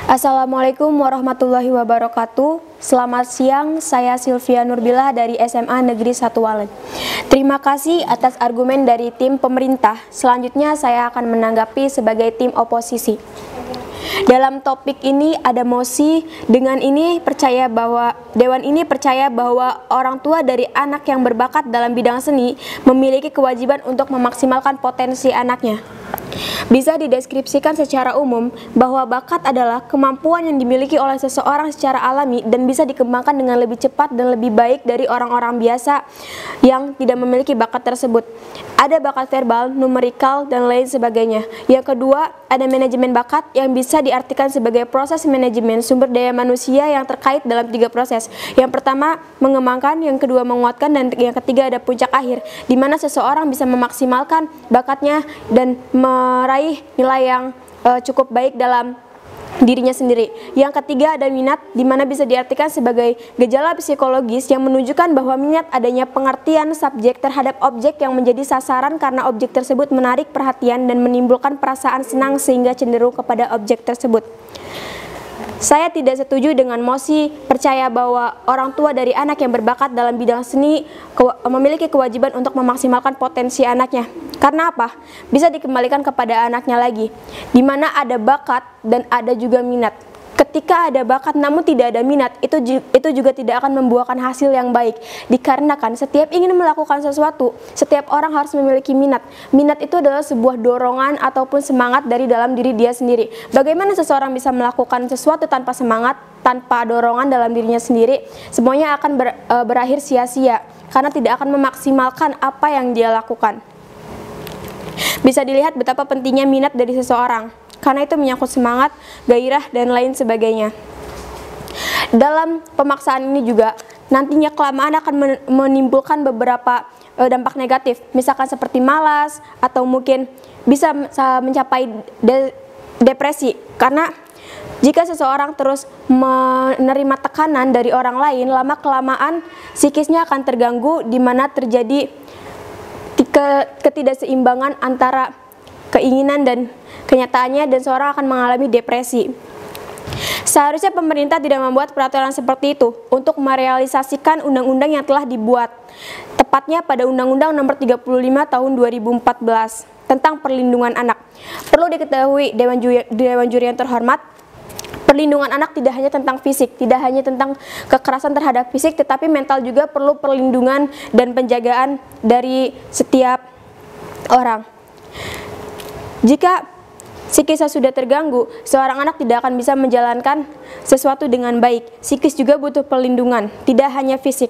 Assalamualaikum warahmatullahi wabarakatuh. Selamat siang, saya Sylvia Nurbillah dari SMA Negeri 1 Walet. Terima kasih atas argumen dari tim pemerintah. Selanjutnya saya akan menanggapi sebagai tim oposisi. Dalam topik ini ada mosi, dengan ini Dewan ini percaya bahwa orang tua dari anak yang berbakat dalam bidang seni memiliki kewajiban untuk memaksimalkan potensi anaknya. Bisa dideskripsikan secara umum bahwa bakat adalah kemampuan yang dimiliki oleh seseorang secara alami dan bisa dikembangkan dengan lebih cepat dan lebih baik dari orang-orang biasa yang tidak memiliki bakat tersebut. Ada bakat verbal, numerikal, dan lain sebagainya. Yang kedua, ada manajemen bakat yang bisa diartikan sebagai proses manajemen sumber daya manusia yang terkait dalam 3 proses. Yang pertama, mengembangkan, yang kedua, menguatkan, dan yang ketiga ada puncak akhir, di mana seseorang bisa memaksimalkan bakatnya dan meraih nilai yang cukup baik dalam dirinya sendiri. Yang ketiga ada minat, di mana bisa diartikan sebagai gejala psikologis yang menunjukkan bahwa minat adanya pengertian subjek terhadap objek yang menjadi sasaran karena objek tersebut menarik perhatian dan menimbulkan perasaan senang sehingga cenderung kepada objek tersebut. Saya tidak setuju dengan mosi percaya bahwa orang tua dari anak yang berbakat dalam bidang seni memiliki kewajiban untuk memaksimalkan potensi anaknya. Karena apa? Bisa dikembalikan kepada anaknya lagi, di mana ada bakat dan ada juga minat. Ketika ada bakat namun tidak ada minat, itu juga tidak akan membuahkan hasil yang baik. Dikarenakan setiap ingin melakukan sesuatu, setiap orang harus memiliki minat. Minat itu adalah sebuah dorongan ataupun semangat dari dalam diri dia sendiri. Bagaimana seseorang bisa melakukan sesuatu tanpa semangat, tanpa dorongan dalam dirinya sendiri? Semuanya akan berakhir sia-sia karena tidak akan memaksimalkan apa yang dia lakukan. Bisa dilihat betapa pentingnya minat dari seseorang, karena itu menyangkut semangat, gairah, dan lain sebagainya. Dalam pemaksaan ini juga, nantinya kelamaan akan menimbulkan beberapa dampak negatif, misalkan seperti malas, atau mungkin bisa mencapai depresi, karena jika seseorang terus menerima tekanan dari orang lain, lama-kelamaan psikisnya akan terganggu, di mana terjadi ketidakseimbangan antara keinginan dan kenyataannya, dan seorang akan mengalami depresi. Seharusnya pemerintah tidak membuat peraturan seperti itu untuk merealisasikan undang-undang yang telah dibuat, tepatnya pada Undang-Undang Nomor 35 Tahun 2014 tentang perlindungan anak. Perlu diketahui Dewan Juri yang terhormat, perlindungan anak tidak hanya tentang fisik, tidak hanya tentang kekerasan terhadap fisik, tetapi mental juga perlu perlindungan dan penjagaan dari setiap orang. Jika psikisnya sudah terganggu, seorang anak tidak akan bisa menjalankan sesuatu dengan baik. Psikis juga butuh perlindungan, tidak hanya fisik.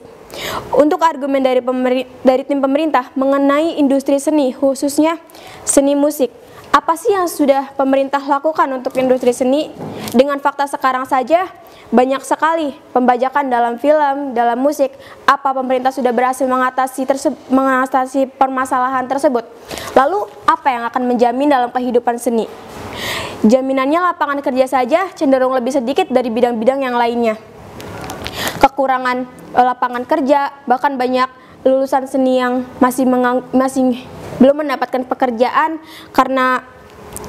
Untuk argumen dari tim pemerintah mengenai industri seni, khususnya seni musik, apa sih yang sudah pemerintah lakukan untuk industri seni? Dengan fakta sekarang saja, banyak sekali pembajakan dalam film, dalam musik. Apa pemerintah sudah berhasil mengatasi permasalahan tersebut? Lalu, apa yang akan menjamin dalam kehidupan seni? Jaminannya lapangan kerja saja cenderung lebih sedikit dari bidang-bidang yang lainnya. Kekurangan lapangan kerja, bahkan banyak lulusan seni yang masih belum mendapatkan pekerjaan karena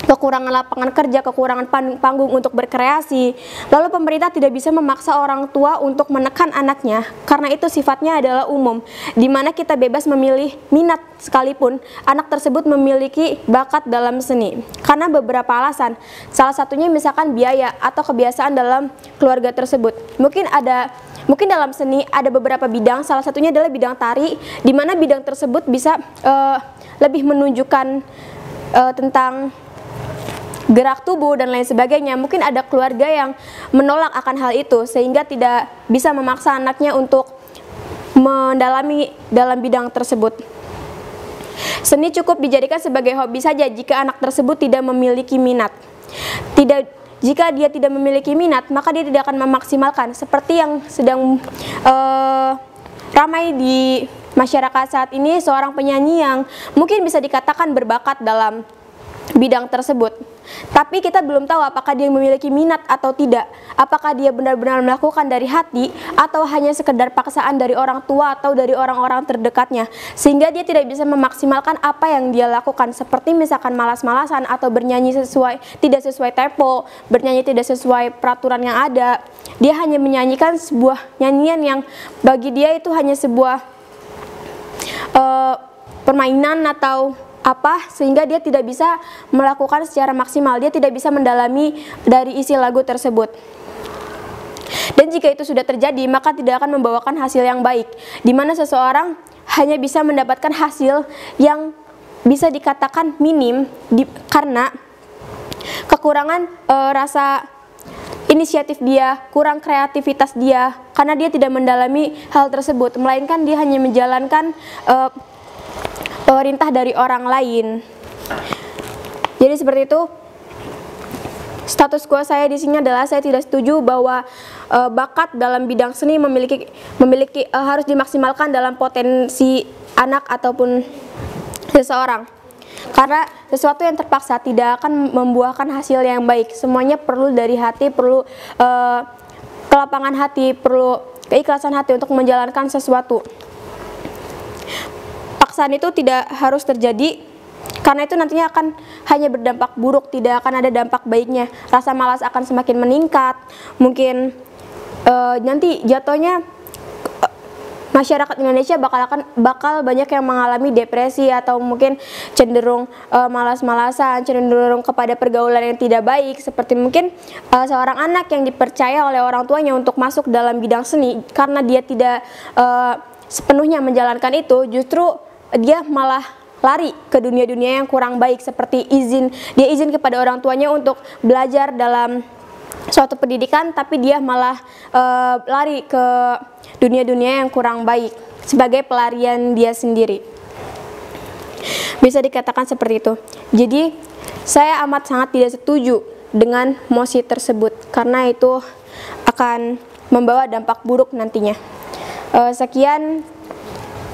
kekurangan lapangan kerja, kekurangan panggung untuk berkreasi. Lalu pemerintah tidak bisa memaksa orang tua untuk menekan anaknya, karena itu sifatnya adalah umum, di mana kita bebas memilih minat sekalipun anak tersebut memiliki bakat dalam seni. Karena beberapa alasan, salah satunya misalkan biaya atau kebiasaan dalam keluarga tersebut. Mungkin dalam seni ada beberapa bidang, salah satunya adalah bidang tari, di mana bidang tersebut bisa lebih menunjukkan tentang gerak tubuh dan lain sebagainya. Mungkin ada keluarga yang menolak akan hal itu sehingga tidak bisa memaksa anaknya untuk mendalami dalam bidang tersebut. Seni cukup dijadikan sebagai hobi saja jika anak tersebut tidak memiliki minat. Jika dia tidak memiliki minat, maka dia tidak akan memaksimalkan, seperti yang sedang ramai di masyarakat saat ini, seorang penyanyi yang mungkin bisa dikatakan berbakat dalam bidang tersebut. Tapi kita belum tahu apakah dia memiliki minat atau tidak. Apakah dia benar-benar melakukan dari hati atau hanya sekedar paksaan dari orang tua atau dari orang-orang terdekatnya. Sehingga dia tidak bisa memaksimalkan apa yang dia lakukan. Seperti misalkan malas-malasan atau bernyanyi tidak sesuai tempo, bernyanyi tidak sesuai peraturan yang ada. Dia hanya menyanyikan sebuah nyanyian yang bagi dia itu hanya sebuah permainan atau apa, sehingga dia tidak bisa melakukan secara maksimal, dia tidak bisa mendalami dari isi lagu tersebut. Dan jika itu sudah terjadi, maka tidak akan membawakan hasil yang baik, di mana seseorang hanya bisa mendapatkan hasil yang bisa dikatakan minim karena kekurangan rasa inisiatif dia, kurang kreativitas dia, karena dia tidak mendalami hal tersebut, melainkan dia hanya menjalankan perintah dari orang lain. Jadi seperti itu. Status quo saya di sini adalah saya tidak setuju bahwa bakat dalam bidang seni memiliki harus dimaksimalkan dalam potensi anak ataupun seseorang. Karena sesuatu yang terpaksa tidak akan membuahkan hasil yang baik. Semuanya perlu dari hati, perlu kelapangan hati, perlu keikhlasan hati untuk menjalankan sesuatu. Paksaan itu tidak harus terjadi, karena itu nantinya akan hanya berdampak buruk, tidak akan ada dampak baiknya. Rasa malas akan semakin meningkat, mungkin nanti jatuhnya masyarakat Indonesia bakal banyak yang mengalami depresi atau mungkin cenderung malas-malasan, cenderung kepada pergaulan yang tidak baik, seperti mungkin seorang anak yang dipercaya oleh orang tuanya untuk masuk dalam bidang seni, karena dia tidak sepenuhnya menjalankan itu, justru dia malah lari ke dunia-dunia yang kurang baik, seperti dia izin kepada orang tuanya untuk belajar dalam suatu pendidikan, tapi dia malah lari ke dunia-dunia yang kurang baik sebagai pelarian dia sendiri. Bisa dikatakan seperti itu. Jadi saya amat sangat tidak setuju dengan mosi tersebut, karena itu akan membawa dampak buruk nantinya. Sekian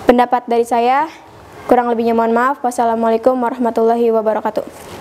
pendapat dari saya, kurang lebihnya mohon maaf. Wassalamualaikum warahmatullahi wabarakatuh.